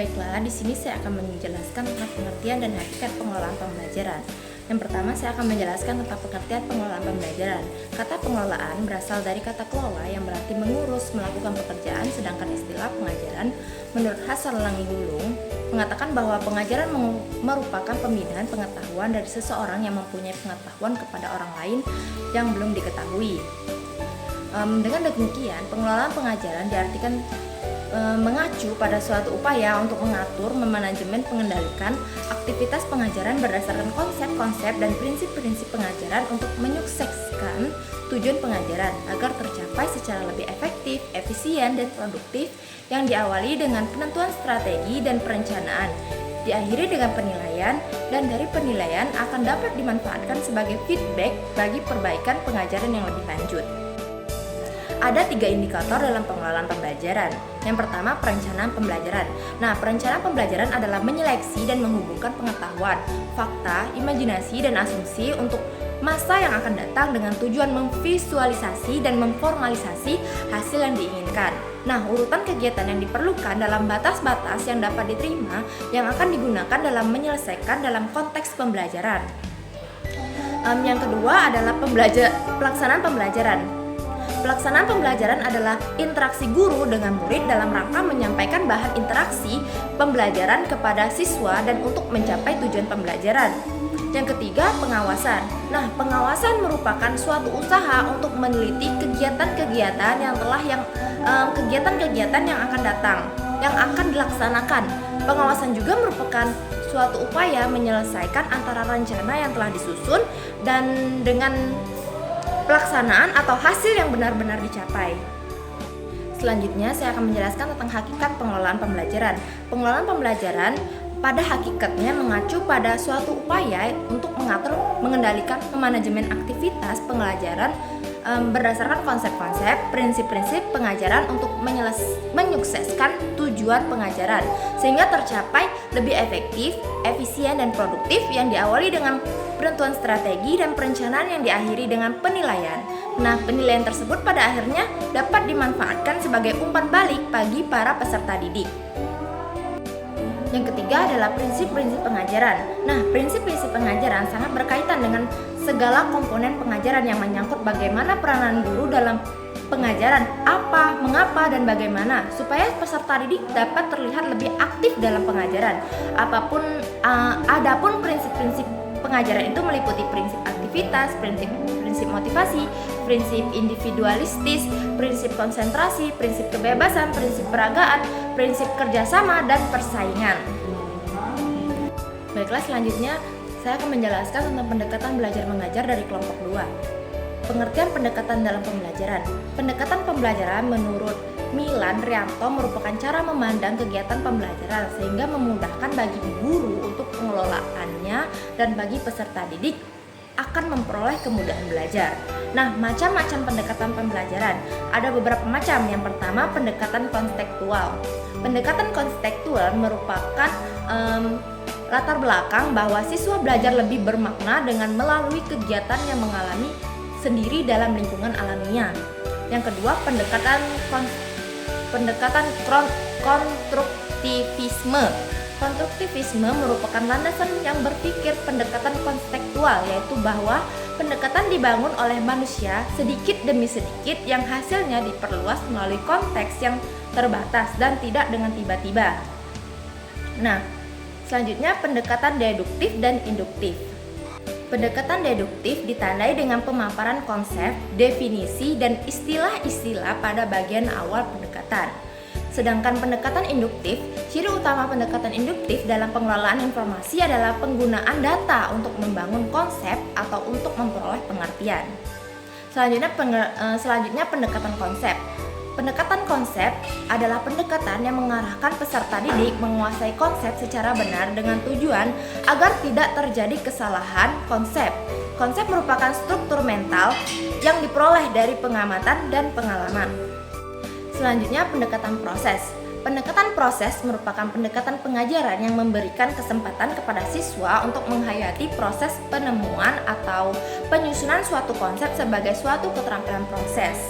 Baiklah, di sini saya akan menjelaskan tentang pengertian dan hakikat pengelolaan pembelajaran. Yang pertama, saya akan menjelaskan tentang pengertian pengelolaan pembelajaran. Kata pengelolaan berasal dari kata kelola yang berarti mengurus, melakukan pekerjaan, sedangkan istilah pengajaran menurut Hasan Langihulung mengatakan bahwa pengajaran merupakan pembinaan pengetahuan dari seseorang yang mempunyai pengetahuan kepada orang lain yang belum diketahui. Dengan demikian, pengelolaan pengajaran diartikan mengacu pada suatu upaya untuk mengatur, memanajemen, mengendalikan aktivitas pengajaran berdasarkan konsep-konsep dan prinsip-prinsip pengajaran untuk menyukseskan tujuan pengajaran agar tercapai secara lebih efektif, efisien, dan produktif yang diawali dengan penentuan strategi dan perencanaan, diakhiri dengan penilaian, dan dari penilaian akan dapat dimanfaatkan sebagai feedback bagi perbaikan pengajaran yang lebih lanjut. Ada 3 indikator dalam pengelolaan pembelajaran. Yang pertama, perencanaan pembelajaran. Nah, perencanaan pembelajaran adalah menyeleksi dan menghubungkan pengetahuan, fakta, imajinasi, dan asumsi untuk masa yang akan datang dengan tujuan memvisualisasi dan memformalisasi hasil yang diinginkan. Nah, urutan kegiatan yang diperlukan dalam batas-batas yang dapat diterima yang akan digunakan dalam menyelesaikan dalam konteks pembelajaran. Yang kedua adalah pelaksanaan pembelajaran. Pelaksanaan pembelajaran adalah interaksi guru dengan murid dalam rangka menyampaikan bahan interaksi pembelajaran kepada siswa dan untuk mencapai tujuan pembelajaran. Yang ketiga, pengawasan. Nah, pengawasan merupakan suatu usaha untuk meneliti kegiatan-kegiatan yang akan datang, yang akan dilaksanakan. Pengawasan juga merupakan suatu upaya menyelesaikan antara rencana yang telah disusun dan dengan pelaksanaan atau hasil yang benar-benar dicapai. Selanjutnya, saya akan menjelaskan tentang hakikat pengelolaan pembelajaran. Pengelolaan pembelajaran pada hakikatnya mengacu pada suatu upaya untuk mengatur, mengendalikan, memanajemen aktivitas pembelajaran berdasarkan konsep-konsep, prinsip-prinsip pengajaran untuk menyukseskan tujuan pengajaran sehingga tercapai lebih efektif, efisien, dan produktif yang diawali dengan penentuan strategi dan perencanaan yang diakhiri dengan penilaian. Nah, penilaian tersebut pada akhirnya dapat dimanfaatkan sebagai umpan balik bagi para peserta didik. Yang ketiga adalah prinsip-prinsip pengajaran. Nah, prinsip-prinsip pengajaran sangat berkaitan dengan segala komponen pengajaran yang menyangkut bagaimana peranan guru dalam pengajaran, apa, mengapa, dan bagaimana supaya peserta didik dapat terlihat lebih aktif dalam pengajaran. Adapun prinsip-prinsip pengajaran itu meliputi prinsip aktivitas, prinsip motivasi, prinsip individualistis, prinsip konsentrasi, prinsip kebebasan, prinsip peragaan, prinsip kerjasama, dan persaingan. Baiklah, selanjutnya saya akan menjelaskan tentang pendekatan belajar mengajar dari kelompok 2. Pengertian pendekatan dalam pembelajaran. Pendekatan pembelajaran menurut Milan Rianto merupakan cara memandang kegiatan pembelajaran sehingga memudahkan bagi guru untuk pengelolaannya dan bagi peserta didik akan memperoleh kemudahan belajar. Nah, macam-macam pendekatan pembelajaran. Ada beberapa macam. Yang pertama, pendekatan kontekstual. Pendekatan kontekstual merupakan latar belakang bahwa siswa belajar lebih bermakna dengan melalui kegiatan yang mengalami sendiri dalam lingkungan alamiah. Yang kedua, pendekatan konstruktivisme. Konstruktivisme merupakan landasan yang berpikir pendekatan kontekstual, yaitu bahwa pendekatan dibangun oleh manusia sedikit demi sedikit yang hasilnya diperluas melalui konteks yang terbatas dan tidak dengan tiba-tiba. Nah, selanjutnya pendekatan deduktif dan induktif. Pendekatan deduktif ditandai dengan pemaparan konsep, definisi, dan istilah-istilah pada bagian awal pendekatan. Sedangkan pendekatan induktif, ciri utama pendekatan induktif dalam pengelolaan informasi adalah penggunaan data untuk membangun konsep atau untuk memperoleh pengertian. Selanjutnya pendekatan konsep. Pendekatan konsep adalah pendekatan yang mengarahkan peserta didik menguasai konsep secara benar dengan tujuan agar tidak terjadi kesalahan konsep. Konsep merupakan struktur mental yang diperoleh dari pengamatan dan pengalaman. Selanjutnya, pendekatan proses. Pendekatan proses merupakan pendekatan pengajaran yang memberikan kesempatan kepada siswa untuk menghayati proses penemuan atau penyusunan suatu konsep sebagai suatu keterampilan proses.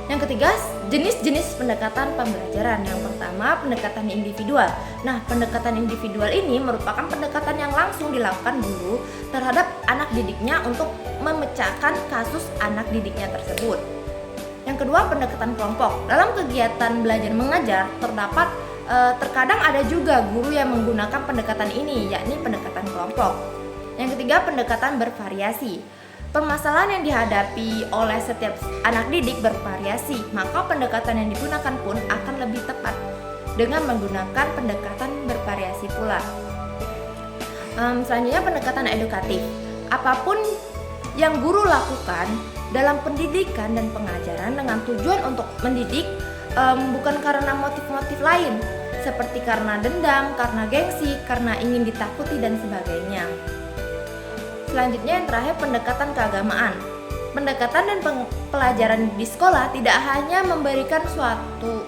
Yang ketiga, jenis-jenis pendekatan pembelajaran. Yang pertama, pendekatan individual. Nah, pendekatan individual ini merupakan pendekatan yang langsung dilakukan guru terhadap anak didiknya untuk memecahkan kasus anak didiknya tersebut. Yang kedua, pendekatan kelompok. Dalam kegiatan belajar mengajar terkadang ada juga guru yang menggunakan pendekatan ini, yakni pendekatan kelompok. Yang ketiga, pendekatan bervariasi. Permasalahan yang dihadapi oleh setiap anak didik bervariasi, maka pendekatan yang digunakan pun akan lebih tepat dengan menggunakan pendekatan bervariasi pula. Selanjutnya, pendekatan edukatif. Apapun yang guru lakukan dalam pendidikan dan pengajaran dengan tujuan untuk mendidik, bukan karena motif-motif lain seperti karena dendam, karena gengsi, karena ingin ditakuti dan sebagainya. Selanjutnya yang terakhir, pendekatan keagamaan. Pendekatan dan pelajaran di sekolah tidak hanya memberikan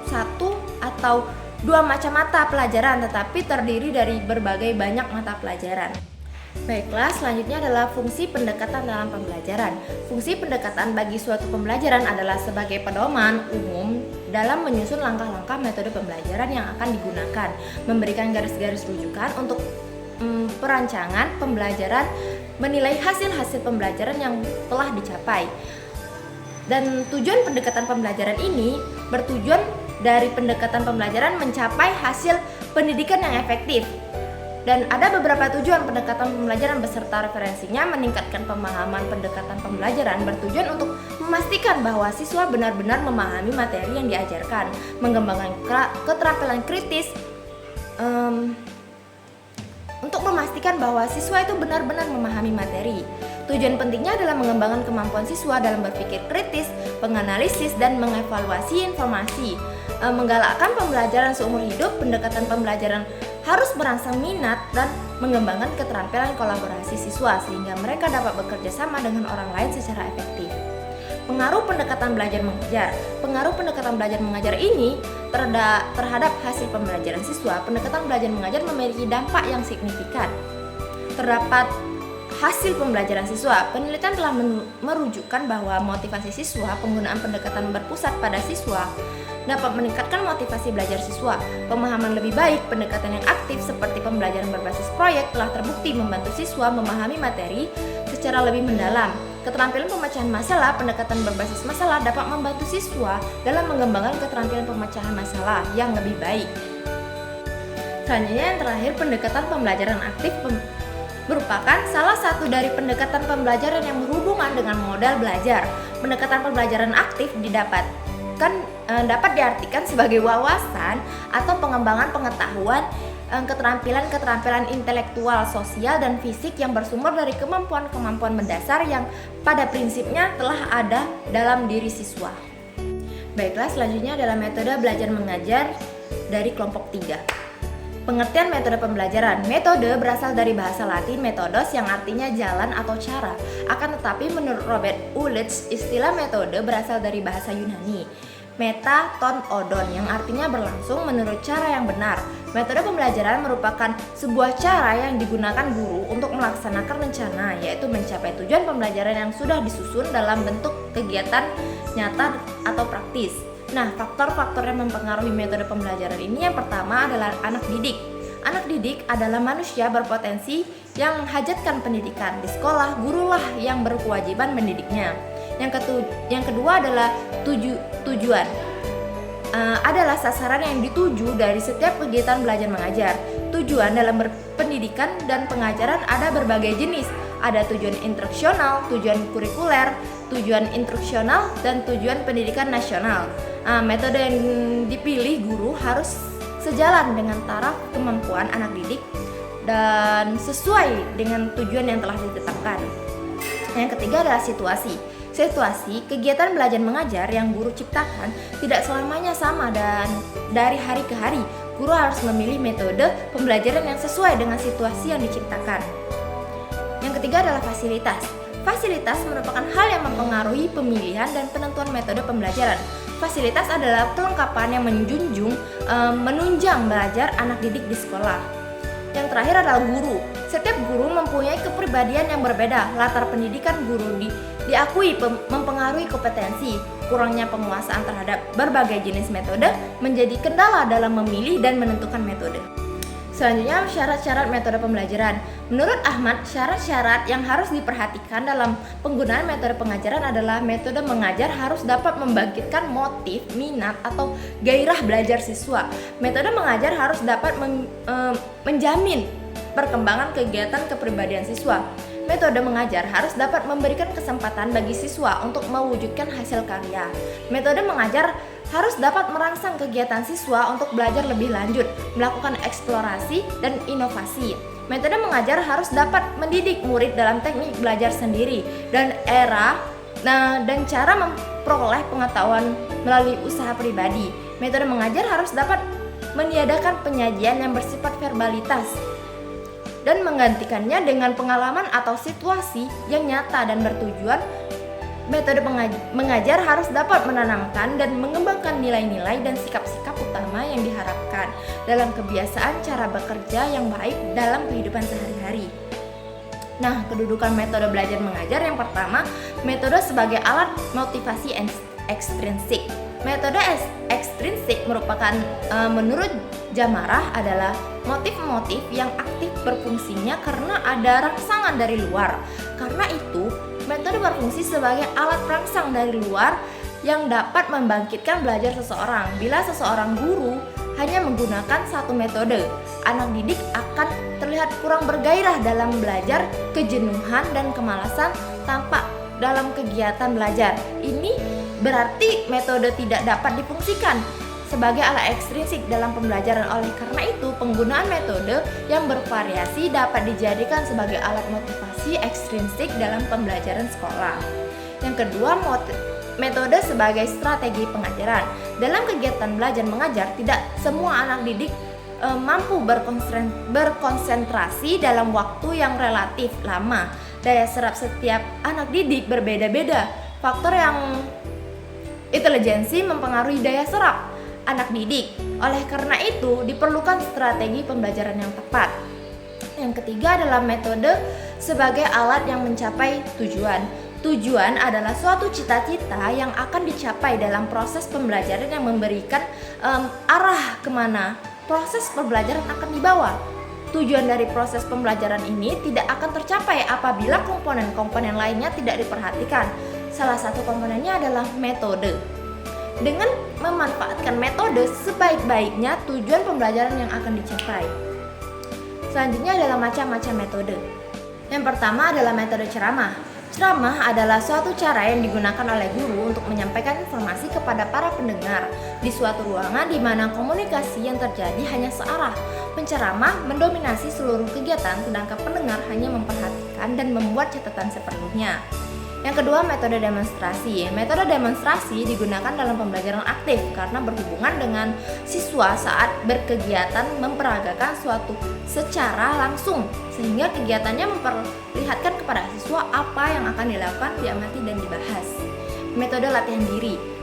satu atau dua macam mata pelajaran, tetapi terdiri dari berbagai banyak mata pelajaran. Baiklah, selanjutnya adalah fungsi pendekatan dalam pembelajaran. Fungsi pendekatan bagi suatu pembelajaran adalah sebagai pedoman umum dalam menyusun langkah-langkah metode pembelajaran yang akan digunakan, memberikan garis-garis rujukan untuk perancangan pembelajaran, menilai hasil-hasil pembelajaran yang telah dicapai. Dan tujuan pendekatan pembelajaran ini bertujuan dari pendekatan pembelajaran mencapai hasil pendidikan yang efektif. Dan ada beberapa tujuan pendekatan pembelajaran beserta referensinya: meningkatkan pemahaman pendekatan pembelajaran bertujuan untuk memastikan bahwa siswa benar-benar memahami materi yang diajarkan, mengembangkan keterampilan kritis, untuk memastikan bahwa siswa itu benar-benar memahami materi. Tujuan pentingnya adalah mengembangkan kemampuan siswa dalam berpikir kritis, menganalisis, dan mengevaluasi informasi. Menggalakkan pembelajaran seumur hidup, pendekatan pembelajaran harus merangsang minat dan mengembangkan keterampilan kolaborasi siswa sehingga mereka dapat bekerja sama dengan orang lain secara efektif. Pengaruh pendekatan belajar mengajar. Pengaruh pendekatan belajar mengajar ini terhadap hasil pembelajaran siswa. Pendekatan belajar mengajar memiliki dampak yang signifikan terdapat hasil pembelajaran siswa. Penelitian telah merujukkan bahwa motivasi siswa, penggunaan pendekatan berpusat pada siswa dapat meningkatkan motivasi belajar siswa. Pemahaman lebih baik, pendekatan yang aktif seperti pembelajaran berbasis proyek telah terbukti membantu siswa memahami materi secara lebih mendalam. Keterampilan pemecahan masalah, pendekatan berbasis masalah dapat membantu siswa dalam mengembangkan keterampilan pemecahan masalah yang lebih baik. Selanjutnya yang terakhir, pendekatan pembelajaran aktif merupakan salah satu dari pendekatan pembelajaran yang berhubungan dengan modal belajar. Pendekatan pembelajaran aktif dapat diartikan sebagai wawasan atau pengembangan pengetahuan, keterampilan intelektual, sosial, dan fisik yang bersumber dari kemampuan-kemampuan mendasar yang pada prinsipnya telah ada dalam diri siswa. Baiklah, selanjutnya adalah metode belajar mengajar dari kelompok 3. Pengertian metode pembelajaran. Metode berasal dari bahasa Latin metodos yang artinya jalan atau cara. Akan tetapi menurut Robert Ulrich, istilah metode berasal dari bahasa Yunani meta ton odon yang artinya berlangsung menurut cara yang benar. Metode pembelajaran merupakan sebuah cara yang digunakan guru untuk melaksanakan rencana, yaitu mencapai tujuan pembelajaran yang sudah disusun dalam bentuk kegiatan nyata atau praktis. Nah, faktor-faktor yang mempengaruhi metode pembelajaran ini yang pertama adalah anak didik. Anak didik adalah manusia berpotensi yang menghajatkan pendidikan. Di sekolah, gurulah yang berkewajiban mendidiknya. Yang kedua adalah tujuan. Adalah sasaran yang dituju dari setiap kegiatan belajar mengajar. Tujuan dalam berpendidikan dan pengajaran ada berbagai jenis. Ada tujuan instruksional, tujuan kurikuler, tujuan instruksional, dan tujuan pendidikan nasional. Metode yang dipilih guru harus sejalan dengan taraf kemampuan anak didik dan sesuai dengan tujuan yang telah ditetapkan. Yang ketiga adalah situasi. Situasi, kegiatan belajar mengajar yang guru ciptakan tidak selamanya sama dan dari hari ke hari. Guru harus memilih metode pembelajaran yang sesuai dengan situasi yang diciptakan. Yang ketiga adalah fasilitas. Fasilitas merupakan hal yang mempengaruhi pemilihan dan penentuan metode pembelajaran. Fasilitas adalah kelengkapan yang menunjang belajar anak didik di sekolah. Yang terakhir adalah guru. Setiap guru mempunyai kepribadian yang berbeda. Latar pendidikan guru diakui mempengaruhi kompetensi. Kurangnya penguasaan terhadap berbagai jenis metode menjadi kendala dalam memilih dan menentukan metode. Selanjutnya, syarat-syarat metode pembelajaran. Menurut Ahmad, syarat-syarat yang harus diperhatikan dalam penggunaan metode pengajaran adalah metode mengajar harus dapat membangkitkan motif, minat, atau gairah belajar siswa. Metode mengajar harus dapat menjamin perkembangan kegiatan kepribadian siswa. Metode mengajar harus dapat memberikan kesempatan bagi siswa untuk mewujudkan hasil karya. Metode mengajar harus dapat merangsang kegiatan siswa untuk belajar lebih lanjut, melakukan eksplorasi dan inovasi. Metode mengajar harus dapat mendidik murid dalam teknik belajar sendiri dan cara memperoleh pengetahuan melalui usaha pribadi. Metode mengajar harus dapat meniadakan penyajian yang bersifat verbalitas dan menggantikannya dengan pengalaman atau situasi yang nyata dan bertujuan. Metode mengajar harus dapat menanamkan dan mengembangkan nilai-nilai dan sikap-sikap utama yang diharapkan dalam kebiasaan cara bekerja yang baik dalam kehidupan sehari-hari. Nah, kedudukan metode belajar mengajar yang pertama, metode sebagai alat motivasi ekstrinsik. Metode ekstrinsik merupakan menurut Jamarah adalah motif-motif yang aktif berfungsinya karena ada rangsangan dari luar. Karena itu, metode berfungsi sebagai alat perangsang dari luar yang dapat membangkitkan belajar seseorang. Bila seseorang guru hanya menggunakan satu metode, anak didik akan terlihat kurang bergairah dalam belajar, kejenuhan dan kemalasan tampak dalam kegiatan belajar. Ini berarti metode tidak dapat difungsikan sebagai alat ekstrinsik dalam pembelajaran. Oleh karena itu, penggunaan metode yang bervariasi dapat dijadikan sebagai alat motivasi ekstrinsik dalam pembelajaran sekolah. Yang kedua, metode sebagai strategi pengajaran. Dalam kegiatan belajar mengajar, tidak semua anak didik mampu berkonsentrasi dalam waktu yang relatif lama. Daya serap setiap anak didik berbeda-beda. Faktor yang intelijensi mempengaruhi daya serap anak didik. Oleh karena itu, diperlukan strategi pembelajaran yang tepat. Yang ketiga adalah metode sebagai alat yang mencapai tujuan. Tujuan adalah suatu cita-cita yang akan dicapai dalam proses pembelajaran yang memberikan arah kemana proses pembelajaran akan dibawa. Tujuan dari proses pembelajaran ini tidak akan tercapai apabila komponen-komponen lainnya tidak diperhatikan. Salah satu komponennya adalah metode. Dengan memanfaatkan metode sebaik-baiknya, tujuan pembelajaran yang akan dicapai. Selanjutnya adalah macam-macam metode. Yang pertama adalah metode ceramah. Ceramah adalah suatu cara yang digunakan oleh guru untuk menyampaikan informasi kepada para pendengar di suatu ruangan di mana komunikasi yang terjadi hanya searah. Penceramah mendominasi seluruh kegiatan, sedangkan pendengar hanya memperhatikan dan membuat catatan seperlunya. Yang kedua, metode demonstrasi. Metode demonstrasi digunakan dalam pembelajaran aktif karena berhubungan dengan siswa saat berkegiatan memperagakan suatu secara langsung, sehingga kegiatannya memperlihatkan kepada siswa apa yang akan dilakukan, diamati, dan dibahas. Metode latihan diri.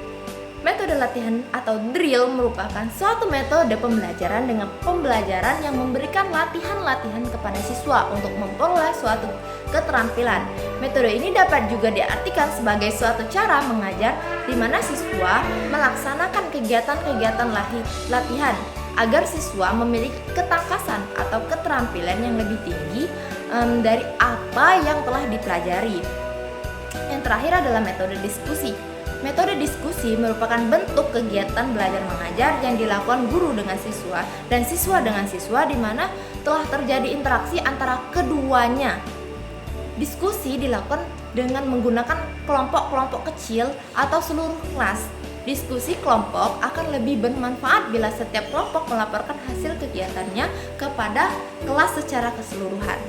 Metode latihan atau drill merupakan suatu metode pembelajaran dengan pembelajaran yang memberikan latihan-latihan kepada siswa untuk memperoleh suatu keterampilan. Metode ini dapat juga diartikan sebagai suatu cara mengajar di mana siswa melaksanakan kegiatan-kegiatan latihan agar siswa memiliki ketangkasan atau keterampilan yang lebih tinggi dari apa yang telah dipelajari. Yang terakhir adalah metode diskusi. Metode diskusi merupakan bentuk kegiatan belajar mengajar yang dilakukan guru dengan siswa dan siswa dengan siswa di mana telah terjadi interaksi antara keduanya. Diskusi dilakukan dengan menggunakan kelompok-kelompok kecil atau seluruh kelas. Diskusi kelompok akan lebih bermanfaat bila setiap kelompok melaporkan hasil kegiatannya kepada kelas secara keseluruhan.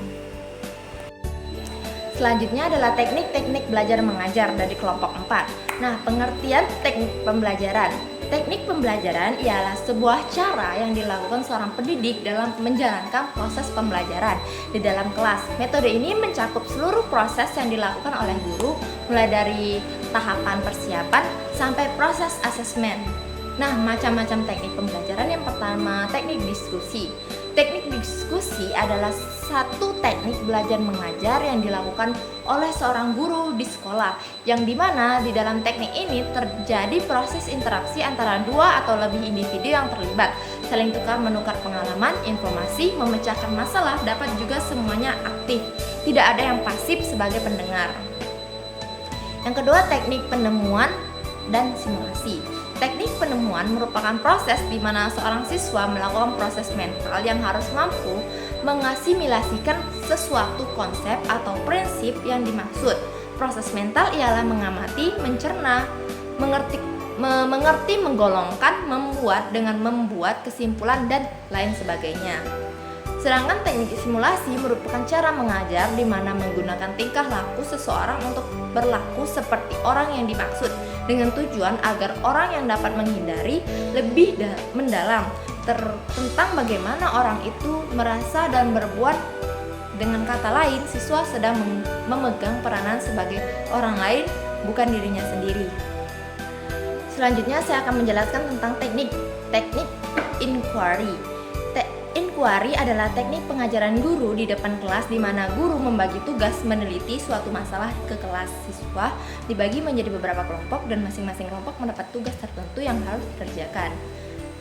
Selanjutnya adalah teknik-teknik belajar mengajar dari kelompok 4. Nah, pengertian teknik pembelajaran. Teknik pembelajaran ialah sebuah cara yang dilakukan seorang pendidik dalam menjalankan proses pembelajaran di dalam kelas. Metode ini mencakup seluruh proses yang dilakukan oleh guru, mulai dari tahapan persiapan sampai proses asesmen. Nah, macam-macam teknik pembelajaran. Yang pertama, teknik diskusi. Teknik diskusi adalah satu teknik belajar mengajar yang dilakukan oleh seorang guru di sekolah, yang dimana di dalam teknik ini terjadi proses interaksi antara dua atau lebih individu yang terlibat, saling tukar menukar pengalaman, informasi, memecahkan masalah, dapat juga semuanya aktif, tidak ada yang pasif sebagai pendengar. Yang kedua, teknik penemuan dan simulasi. Teknik penemuan merupakan proses di mana seorang siswa melakukan proses mental yang harus mampu mengasimilasikan sesuatu konsep atau prinsip yang dimaksud. Proses mental ialah mengamati, mencerna, mengerti, menggolongkan, membuat kesimpulan, dan lain sebagainya. Sedangkan teknik simulasi merupakan cara mengajar di mana menggunakan tingkah laku seseorang untuk berlaku seperti orang yang dimaksud, dengan tujuan agar orang yang dapat menghindari lebih mendalam tentang bagaimana orang itu merasa dan berbuat. Dengan kata lain, siswa sedang memegang peranan sebagai orang lain, bukan dirinya sendiri. Selanjutnya saya akan menjelaskan tentang teknik inquiry. Inquiry adalah teknik pengajaran guru di depan kelas di mana guru membagi tugas meneliti suatu masalah ke kelas. Siswa dibagi menjadi beberapa kelompok dan masing-masing kelompok mendapat tugas tertentu yang harus dikerjakan.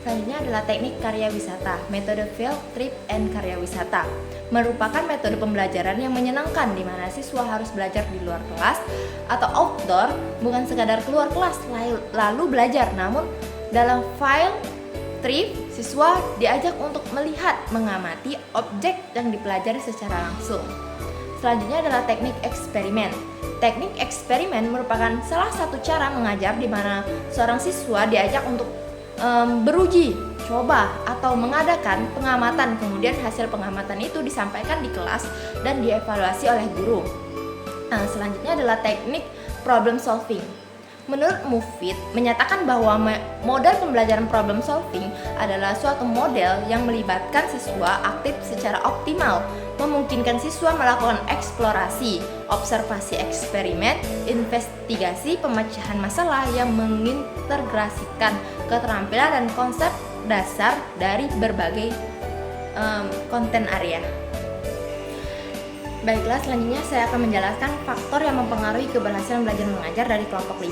Selanjutnya adalah teknik karya wisata. Metode field trip and karya wisata merupakan metode pembelajaran yang menyenangkan di mana siswa harus belajar di luar kelas atau outdoor, bukan sekadar keluar kelas lalu belajar, namun dalam field trip, siswa diajak untuk melihat, mengamati objek yang dipelajari secara langsung. Selanjutnya adalah teknik eksperimen. Teknik eksperimen merupakan salah satu cara mengajar di mana seorang siswa diajak untuk beruji, coba, atau mengadakan pengamatan. Kemudian hasil pengamatan itu disampaikan di kelas dan dievaluasi oleh guru. Nah, selanjutnya adalah teknik problem solving. Menurut Mufid, menyatakan bahwa model pembelajaran problem solving adalah suatu model yang melibatkan siswa aktif secara optimal, memungkinkan siswa melakukan eksplorasi, observasi eksperimen, investigasi, pemecahan masalah yang mengintegrasikan keterampilan dan konsep dasar dari berbagai konten area. Baiklah, selanjutnya saya akan menjelaskan faktor yang mempengaruhi keberhasilan belajar mengajar dari kelompok 5.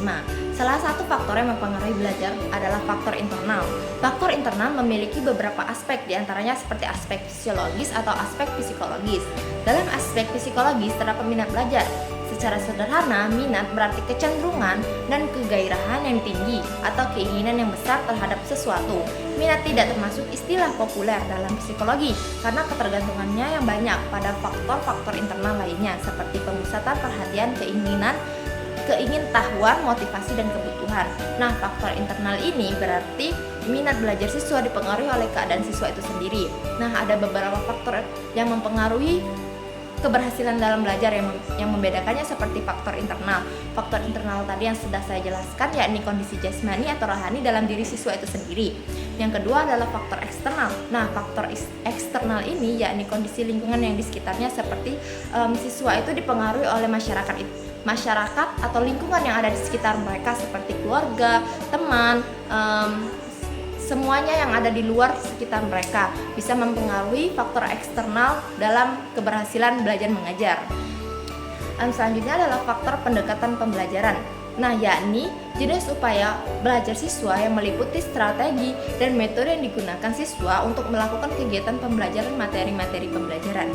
Salah satu faktor yang mempengaruhi belajar adalah faktor internal. Faktor internal memiliki beberapa aspek, diantaranya seperti aspek fisiologis atau aspek psikologis. Dalam aspek psikologis terdapat minat belajar. Secara sederhana, minat berarti kecenderungan dan kegairahan yang tinggi atau keinginan yang besar terhadap sesuatu. Minat tidak termasuk istilah populer dalam psikologi karena ketergantungannya yang banyak pada faktor-faktor internal lainnya seperti pemusatan perhatian, keingintahuan, motivasi, dan kebutuhan. Nah, faktor internal ini berarti minat belajar siswa dipengaruhi oleh keadaan siswa itu sendiri. Nah, ada beberapa faktor yang mempengaruhi keberhasilan dalam belajar yang membedakannya seperti faktor internal. Faktor internal tadi yang sudah saya jelaskan, yakni kondisi jasmani atau rohani dalam diri siswa itu sendiri. Yang kedua adalah faktor eksternal. Nah, faktor eksternal ini yakni kondisi lingkungan yang di sekitarnya seperti siswa itu dipengaruhi oleh masyarakat atau lingkungan yang ada di sekitar mereka seperti keluarga, teman, semuanya yang ada di luar sekitar mereka bisa mempengaruhi faktor eksternal dalam keberhasilan belajar mengajar. Selanjutnya adalah faktor pendekatan pembelajaran. Nah, yakni jenis upaya belajar siswa yang meliputi strategi dan metode yang digunakan siswa untuk melakukan kegiatan pembelajaran materi-materi pembelajaran.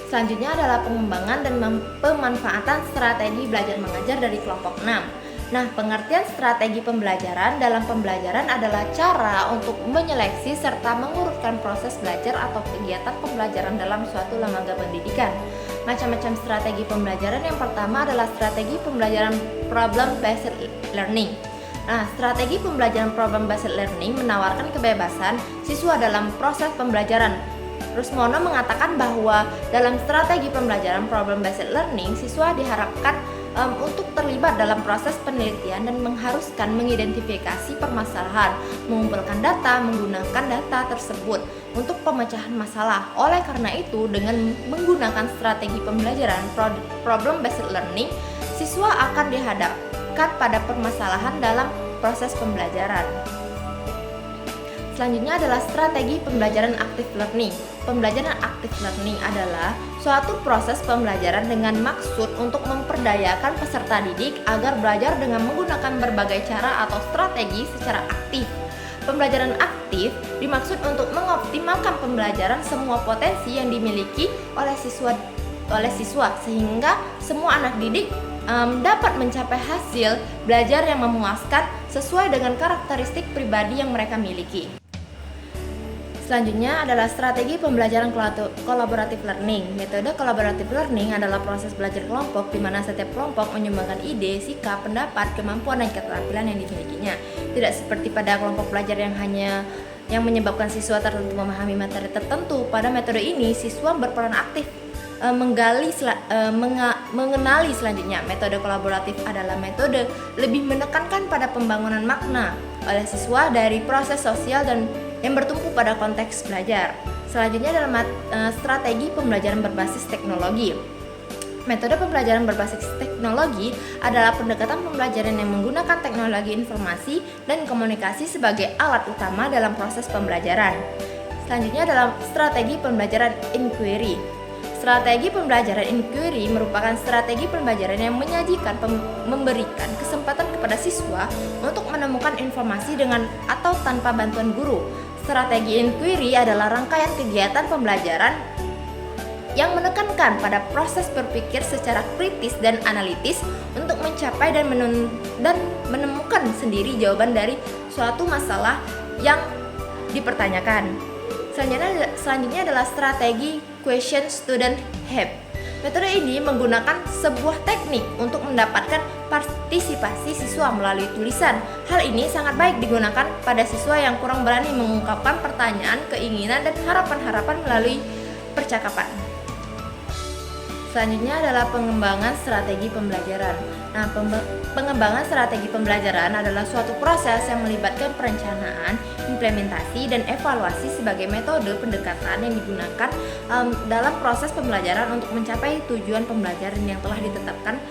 Selanjutnya adalah pengembangan dan pemanfaatan strategi belajar mengajar dari kelompok 6. Nah, pengertian strategi pembelajaran dalam pembelajaran adalah cara untuk menyeleksi serta mengurutkan proses belajar atau kegiatan pembelajaran dalam suatu lembaga pendidikan. Macam-macam strategi pembelajaran. Yang pertama adalah strategi pembelajaran problem-based learning. Nah, strategi pembelajaran problem-based learning menawarkan kebebasan siswa dalam proses pembelajaran. Rusmono mengatakan bahwa dalam strategi pembelajaran problem-based learning, siswa diharapkan untuk terlibat dalam proses penelitian dan mengharuskan mengidentifikasi permasalahan, mengumpulkan data, menggunakan data tersebut untuk pemecahan masalah. Oleh karena itu, dengan menggunakan strategi pembelajaran problem-based learning, siswa akan dihadapkan pada permasalahan dalam proses pembelajaran. Selanjutnya adalah strategi pembelajaran active learning. Pembelajaran active learning adalah suatu proses pembelajaran dengan maksud untuk memperdayakan peserta didik agar belajar dengan menggunakan berbagai cara atau strategi secara aktif. Pembelajaran aktif dimaksud untuk mengoptimalkan pembelajaran semua potensi yang dimiliki oleh siswa sehingga semua anak didik dapat mencapai hasil belajar yang memuaskan sesuai dengan karakteristik pribadi yang mereka miliki. Selanjutnya adalah strategi pembelajaran kolaboratif learning. Metode kolaboratif learning adalah proses belajar kelompok di mana setiap kelompok menyumbangkan ide, sikap, pendapat, kemampuan, dan keterampilan yang dimilikinya. Tidak seperti pada kelompok belajar yang menyebabkan siswa tertentu memahami materi tertentu. Pada metode ini, siswa berperan aktif mengenali selanjutnya. Metode kolaboratif adalah metode lebih menekankan pada pembangunan makna oleh siswa dari proses sosial dan yang bertumpu pada konteks belajar. Selanjutnya adalah strategi pembelajaran berbasis teknologi. Metode pembelajaran berbasis teknologi adalah pendekatan pembelajaran yang menggunakan teknologi informasi dan komunikasi sebagai alat utama dalam proses pembelajaran. Selanjutnya adalah strategi pembelajaran inquiry. Strategi pembelajaran inquiry merupakan strategi pembelajaran yang memberikan kesempatan kepada siswa untuk menemukan informasi dengan atau tanpa bantuan guru. Strategi inquiry adalah rangkaian kegiatan pembelajaran yang menekankan pada proses berpikir secara kritis dan analitis untuk mencapai dan menemukan sendiri jawaban dari suatu masalah yang dipertanyakan. Selanjutnya adalah strategi question student have. Metode ini menggunakan sebuah teknik untuk mendapatkan partisipasi siswa melalui tulisan. Hal ini sangat baik digunakan pada siswa yang kurang berani mengungkapkan pertanyaan, keinginan, dan harapan-harapan melalui percakapan. Selanjutnya adalah pengembangan strategi pembelajaran. Nah, pengembangan strategi pembelajaran adalah suatu proses yang melibatkan perencanaan, implementasi, dan evaluasi sebagai metode pendekatan yang digunakan dalam proses pembelajaran untuk mencapai tujuan pembelajaran yang telah ditetapkan.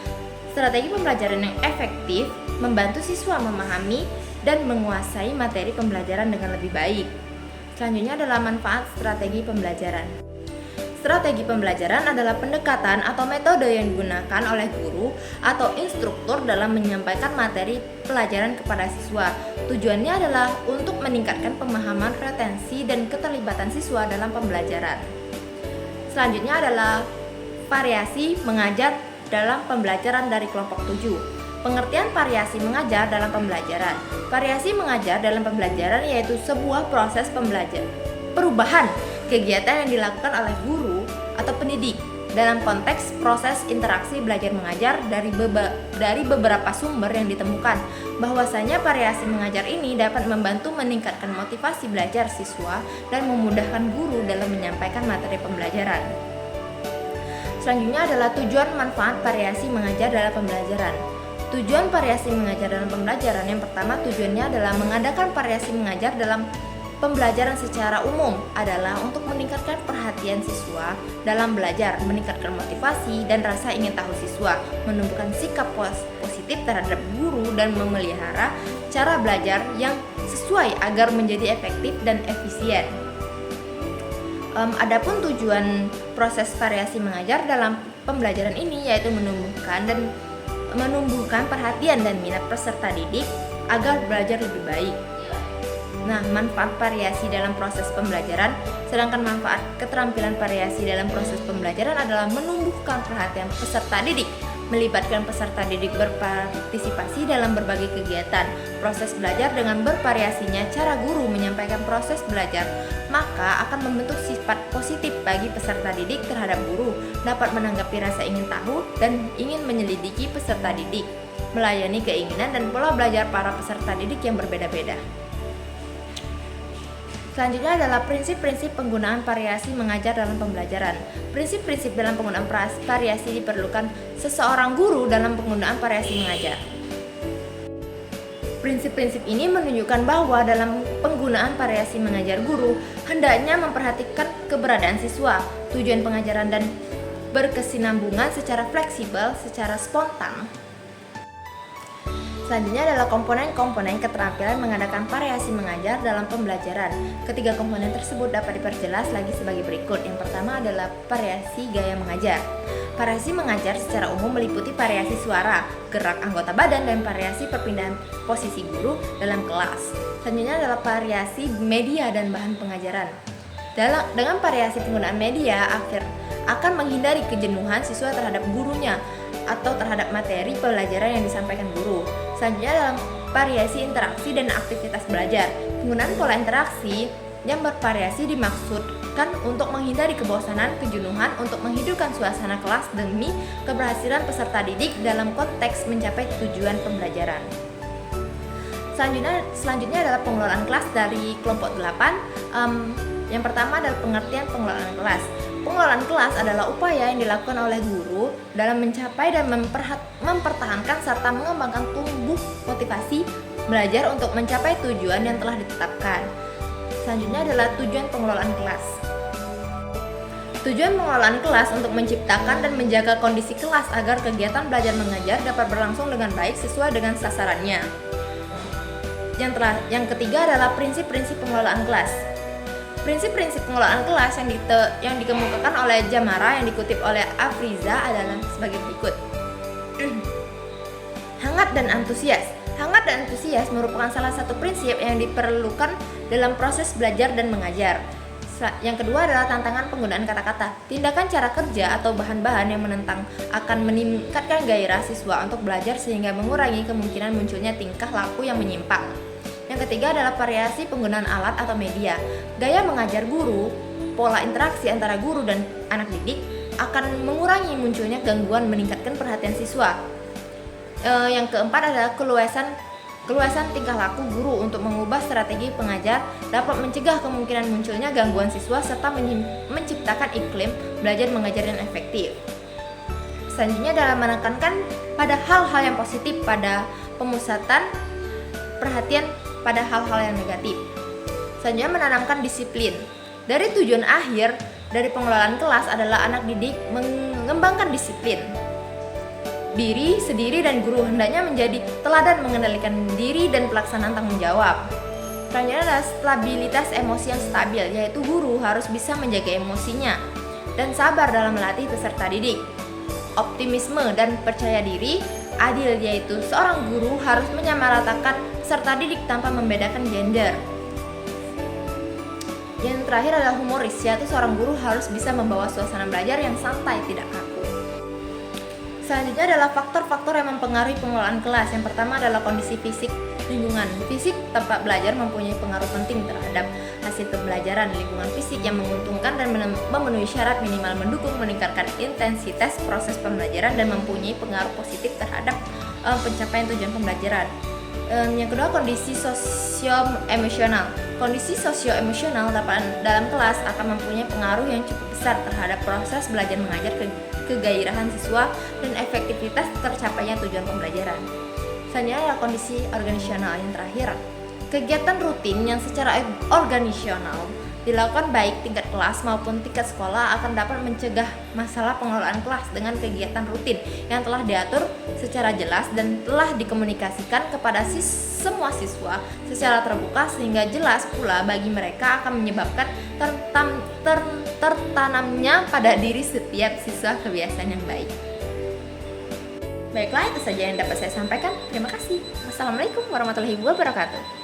Strategi pembelajaran yang efektif membantu siswa memahami dan menguasai materi pembelajaran dengan lebih baik. Selanjutnya adalah manfaat strategi pembelajaran. Strategi pembelajaran adalah pendekatan atau metode yang digunakan oleh guru atau instruktur dalam menyampaikan materi pelajaran kepada siswa. Tujuannya adalah untuk meningkatkan pemahaman, retensi, dan keterlibatan siswa dalam pembelajaran. Selanjutnya adalah variasi mengajar dalam pembelajaran dari kelompok 7. Pengertian variasi mengajar dalam pembelajaran. Variasi mengajar dalam pembelajaran yaitu sebuah proses perubahan kegiatan yang dilakukan oleh guru atau pendidik dalam konteks proses interaksi belajar mengajar dari beberapa sumber yang ditemukan. Bahwasanya variasi mengajar ini dapat membantu meningkatkan motivasi belajar siswa dan memudahkan guru dalam menyampaikan materi pembelajaran. Selanjutnya adalah tujuan manfaat variasi mengajar dalam pembelajaran. Tujuan variasi mengajar dalam pembelajaran yang pertama, tujuannya adalah mengadakan variasi mengajar dalam pembelajaran secara umum adalah untuk meningkatkan perhatian siswa dalam belajar, meningkatkan motivasi dan rasa ingin tahu siswa, menumbuhkan sikap positif terhadap guru dan memelihara cara belajar yang sesuai agar menjadi efektif dan efisien. Adapun tujuan proses variasi mengajar dalam pembelajaran ini yaitu menumbuhkan perhatian dan minat peserta didik agar belajar lebih baik. Nah, manfaat variasi dalam proses pembelajaran, sedangkan manfaat keterampilan variasi dalam proses pembelajaran adalah menumbuhkan perhatian peserta didik, melibatkan peserta didik berpartisipasi dalam berbagai kegiatan, proses belajar dengan bervariasinya cara guru menyampaikan proses belajar, maka akan membentuk sifat positif bagi peserta didik terhadap guru, dapat menanggapi rasa ingin tahu dan ingin menyelidiki peserta didik, melayani keinginan dan pola belajar para peserta didik yang berbeda-beda. Selanjutnya adalah prinsip-prinsip penggunaan variasi mengajar dalam pembelajaran. Prinsip-prinsip dalam penggunaan variasi diperlukan seseorang guru dalam penggunaan variasi mengajar. Prinsip-prinsip ini menunjukkan bahwa dalam penggunaan variasi mengajar guru hendaknya memperhatikan keberadaan siswa, tujuan pengajaran dan berkesinambungan secara fleksibel, secara spontan. Selanjutnya adalah komponen-komponen keterampilan mengadakan variasi mengajar dalam pembelajaran. Ketiga komponen tersebut dapat diperjelas lagi sebagai berikut. Yang pertama adalah variasi gaya mengajar. Variasi mengajar secara umum meliputi variasi suara, gerak anggota badan, dan variasi perpindahan posisi guru dalam kelas. Selanjutnya adalah variasi media dan bahan pengajaran. Dengan variasi penggunaan media, akan menghindari kejenuhan siswa terhadap gurunya atau terhadap materi pelajaran yang disampaikan guru. Selanjutnya dalam variasi interaksi dan aktivitas belajar. Penggunaan pola interaksi yang bervariasi dimaksudkan untuk menghindari kebosanan, kejenuhan, untuk menghidupkan suasana kelas demi keberhasilan peserta didik dalam konteks mencapai tujuan pembelajaran. Selanjutnya adalah pengelolaan kelas dari kelompok 8. Yang pertama adalah pengertian pengelolaan kelas. Pengelolaan kelas adalah upaya yang dilakukan oleh guru dalam mencapai dan mempertahankan serta mengembangkan tumbuh motivasi belajar untuk mencapai tujuan yang telah ditetapkan. Selanjutnya adalah tujuan pengelolaan kelas. Tujuan pengelolaan kelas untuk menciptakan dan menjaga kondisi kelas agar kegiatan belajar mengajar dapat berlangsung dengan baik sesuai dengan sasarannya. Yang ketiga adalah prinsip-prinsip pengelolaan kelas. Prinsip-prinsip pengelolaan kelas yang dikemukakan oleh Jamara yang dikutip oleh Afriza adalah sebagai berikut. Hangat dan antusias. Hangat dan antusias merupakan salah satu prinsip yang diperlukan dalam proses belajar dan mengajar. Yang kedua adalah tantangan penggunaan kata-kata. Tindakan cara kerja atau bahan-bahan yang menentang akan meningkatkan gairah siswa untuk belajar sehingga mengurangi kemungkinan munculnya tingkah laku yang menyimpang. Yang ketiga adalah variasi penggunaan alat atau media. Gaya mengajar guru, pola interaksi antara guru dan anak didik akan mengurangi munculnya gangguan meningkatkan perhatian siswa. Yang keempat adalah keluasan tingkah laku guru untuk mengubah strategi pengajar dapat mencegah kemungkinan munculnya gangguan siswa serta menciptakan iklim belajar mengajar yang efektif. Selanjutnya adalah menekankan pada hal-hal yang positif pada pemusatan perhatian pada hal-hal yang negatif. Selanjutnya menanamkan disiplin. Dari tujuan akhir dari pengelolaan kelas adalah anak didik mengembangkan disiplin. Diri, sendiri, dan guru hendaknya menjadi teladan mengendalikan diri dan pelaksanaan tanggung jawab. Selanjutnya adalah stabilitas emosi yang stabil, yaitu guru harus bisa menjaga emosinya dan sabar dalam melatih peserta didik. Optimisme dan percaya diri adil, yaitu seorang guru harus menyamaratakan peserta didik tanpa membedakan gender. Yang terakhir adalah humoris, yaitu seorang guru harus bisa membawa suasana belajar yang santai, tidak kaku. Selanjutnya adalah faktor-faktor yang mempengaruhi pengelolaan kelas. Yang pertama adalah kondisi fisik lingkungan. Fisik tempat belajar mempunyai pengaruh penting terhadap hasil pembelajaran. Lingkungan fisik yang menguntungkan dan memenuhi syarat minimal mendukung meningkatkan intensitas proses pembelajaran dan mempunyai pengaruh positif terhadap pencapaian tujuan pembelajaran. Yang kedua, kondisi sosio-emosional. Kondisi sosio-emosional dalam kelas akan mempunyai pengaruh yang cukup besar terhadap proses belajar mengajar, kegairahan siswa, dan efektivitas tercapainya tujuan pembelajaran. Selanjutnya adalah kondisi organisasional. Yang terakhir, kegiatan rutin yang secara organisasional dilakukan baik tingkat kelas maupun tingkat sekolah akan dapat mencegah masalah pengelolaan kelas dengan kegiatan rutin yang telah diatur secara jelas dan telah dikomunikasikan kepada semua siswa secara terbuka sehingga jelas pula bagi mereka akan menyebabkan tertanamnya pada diri setiap siswa kebiasaan yang baik. Baiklah, itu saja yang dapat saya sampaikan. Terima kasih. Wassalamualaikum warahmatullahi wabarakatuh.